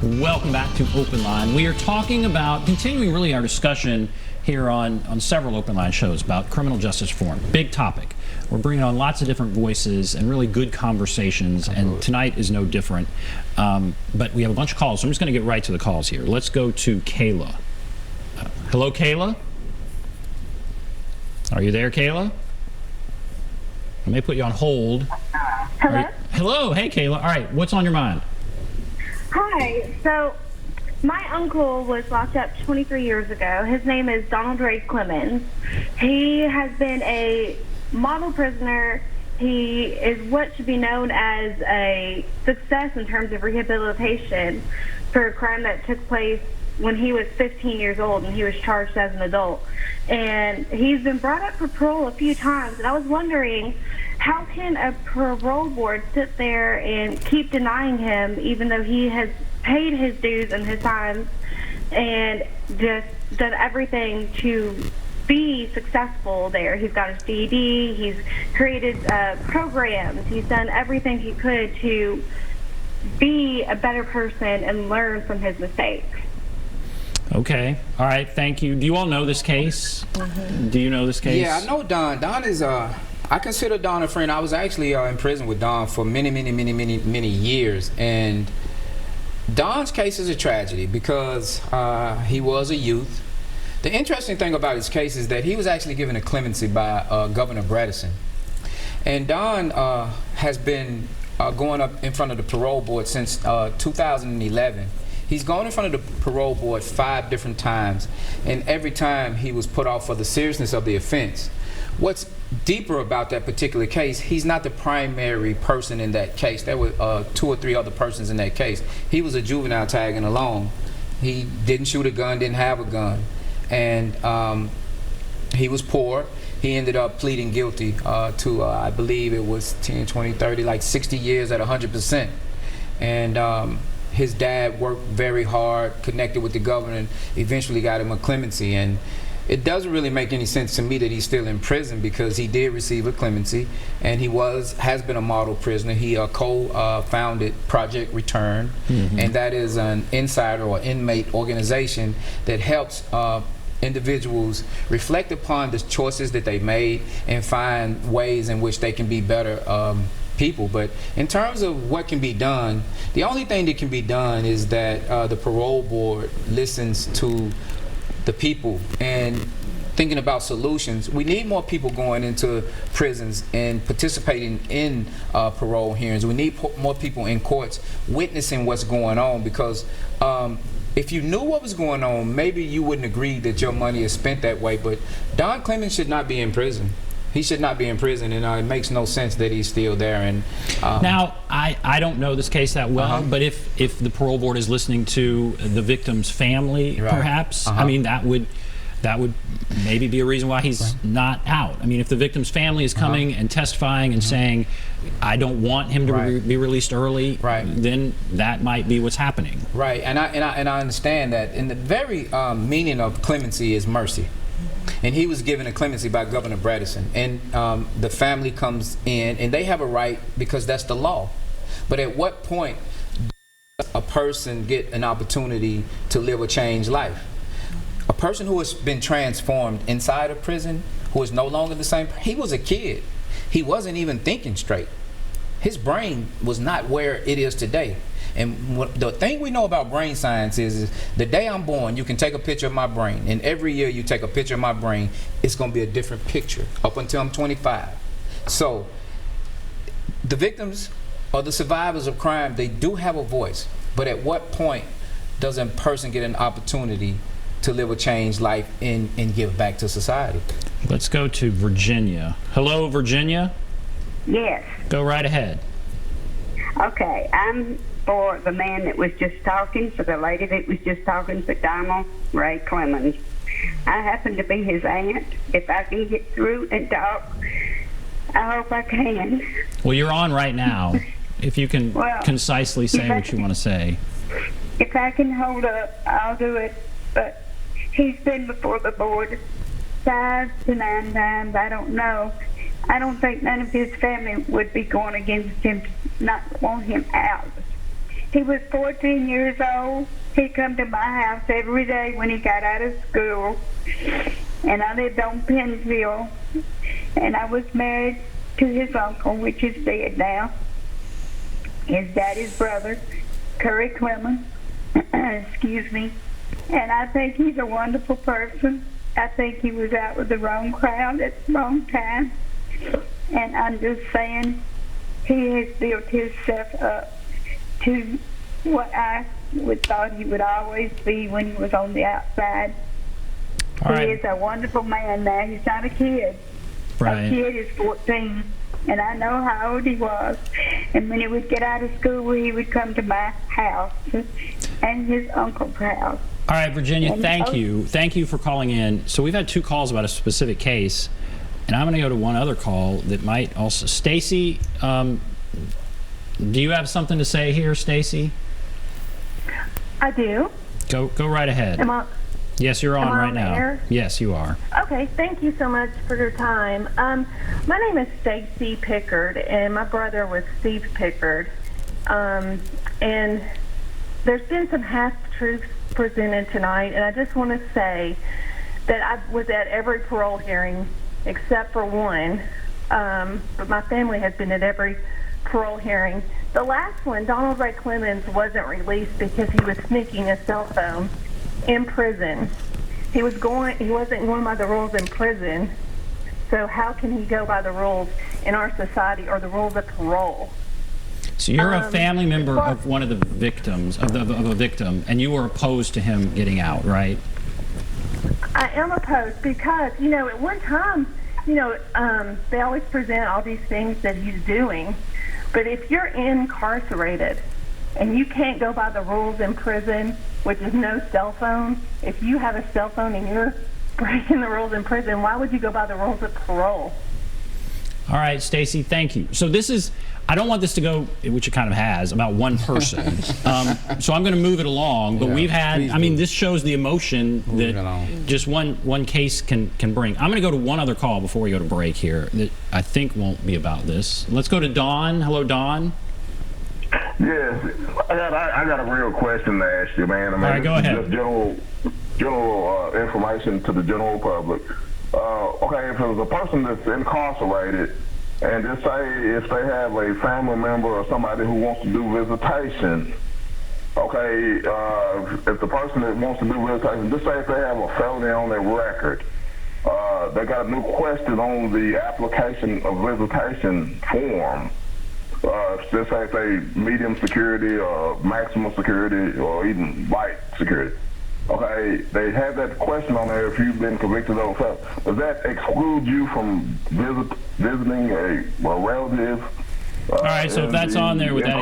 Welcome back to Open Line. We are talking about, continuing really our discussion here on several Open Line shows about criminal justice reform. Big topic. We're bringing on lots of different voices and really good conversations, and tonight is no different. But we have a bunch of calls, so I'm just going to get right to the calls here. Let's go to Kayla. Hello, Kayla? Are you there, Kayla? I may put you on hold. Hello? Hello. Hey, Kayla. All right. What's on your mind? Hi. So, my uncle was locked up 23 years ago. His name is Donald Ray Clemens. He has been a model prisoner. He is what should be known as a success in terms of rehabilitation for a crime that took place when he was 15 years old and he was charged as an adult. And he's been brought up for parole a few times, and I was wondering, how can a parole board sit there and keep denying him even though he has paid his dues and his time and just done everything to be successful there? He's got his GED, he's created programs, he's done everything he could to be a better person and learn from his mistakes. Okay. All right. Thank you. Do you all know this case? Do you know this case? Yeah, I know Dawn. Dawn is, I consider Dawn a friend. I was actually in prison with Dawn for many years. And Dawn's case is a tragedy because he was a youth. The interesting thing about his case is that he was actually given a clemency by Governor Bredesen. And Dawn has been going up in front of the parole board since 2011. He's gone in front of the parole board 5 different times, and every time he was put off for the seriousness of the offense. What's deeper about that particular case, he's not the primary person in that case. There were 2 or 3 other persons in that case. He was a juvenile tagging along. He didn't shoot a gun, didn't have a gun, and he was poor. He ended up pleading guilty to, I believe it was 10, 20, 30, like 60 years at 100%. And his dad worked very hard, connected with the governor, and eventually got him a clemency. And it doesn't really make any sense to me that he's still in prison because he did receive a clemency, and he has been a model prisoner. He co-founded Project Return, and that is an insider or inmate organization that helps individuals reflect upon the choices that they made and find ways in which they can be better people. But in terms of what can be done, the only thing that can be done is that the parole board listens to the people and thinking about solutions. We need more people going into prisons and participating in parole hearings. We need more people in courts witnessing what's going on, because if you knew what was going on, maybe you wouldn't agree that your money is spent that way. But Don Clemens should not be in prison. He should not be in prison, and it makes no sense that he's still there. And now, I don't know this case that well, but if the parole board is listening to the victim's family, perhaps, I mean, that would maybe be a reason why he's not out. I mean, if the victim's family is coming and testifying and saying, I don't want him to be released early, then that might be what's happening. Right, and I understand that. And the very meaning of clemency is mercy. And he was given a clemency by Governor Bredesen, and the family comes in, and they have a right because that's the law. But at what point does a person get an opportunity to live a changed life? A person who has been transformed inside of prison, who is no longer the same. He was a kid. He wasn't even thinking straight. His brain was not where it is today. And the thing we know about brain science is the day I'm born, you can take a picture of my brain, and every year you take a picture of my brain, it's going to be a different picture up until I'm 25. So the victims or the survivors of crime, they do have a voice, but at what point does a person get an opportunity to live a changed life and give back to society? Let's go to Virginia. Hello, Virginia. Yes. Go right ahead. Okay, I'm for the man that was just talking, for the lady that was just talking, for Donald Ray Clemens. I happen to be his aunt. If I can get through and talk, I hope I can. Well, you're on right now. If you can concisely say what you want to say. If I can hold up, I'll do it. But he's been before the board 5 to 9 times. I don't know. I don't think none of his family would be going against him to not want him out. He was 14 years old. He'd come to my house every day when he got out of school. And I lived on Pennsville. And I was married to his uncle, which is dead now. His daddy's brother, Curry Clemens. Excuse me. And I think he's a wonderful person. I think he was out with the wrong crowd at the wrong time. And I'm just saying, he has built himself up to what I would thought he would always be when he was on the outside. All right. He is a wonderful man now. He's not a kid. Right. A kid is 14. And I know how old he was. And when he would get out of school, he would come to my house and his uncle's house. All right, Virginia, And thank you. Thank you for calling in. So we've had 2 calls about a specific case, and I'm going to go to one other call that might also... Stacy, do you have something to say here, Stacy? I do. Go right ahead. Yes, you're on right now. Air? Yes, you are. Okay, thank you so much for your time. My name is Stacy Pickard, and my brother was Steve Pickard. And there's been some half-truths presented tonight, and I just want to say that I was at every parole hearing except for one, but my family has been at every parole hearing. The last one, Donald Ray Clemens wasn't released because he was sneaking a cell phone in prison. He wasn't going by the rules in prison, so how can he go by the rules in our society or the rules of parole? So you're a family member of one of the victims, of a victim, and you were opposed to him getting out, right? I am opposed because, at one time, they always present all these things that he's doing. But if you're incarcerated and you can't go by the rules in prison, which is no cell phone, if you have a cell phone and you're breaking the rules in prison, why would you go by the rules of parole? All right, Stacy, thank you. So this is, I don't want this to go, which it kind of has, about one person. So I'm going to move it along. But we've had, this shows the emotion that just one case can bring. I'm going to go to one other call before we go to break here that I think won't be about this. Let's go to Dawn. Hello, Dawn. Yes, I got a real question to ask you, man. All right, go ahead. Just general information to the general public. Okay, if there's a person that's incarcerated, and just say if they have a family member or somebody who wants to do visitation, okay, if the person that wants to do visitation, just say if they have a felony on their record, they got a new question on the application of visitation form. Just say if they medium security or maximum security or even light security. Okay, they have that question on there if you've been convicted of a felony. Does that exclude you from visiting a relative? All right, so if that's on there, would that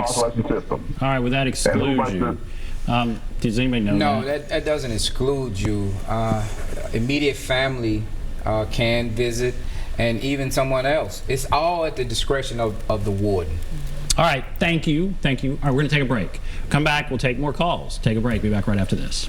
exclude you? Does anybody know? No, that doesn't exclude you. Immediate family can visit, and even someone else. It's all at the discretion of the warden. All right, thank you. All right, we're going to take a break. Come back, we'll take more calls. Take a break, be back right after this.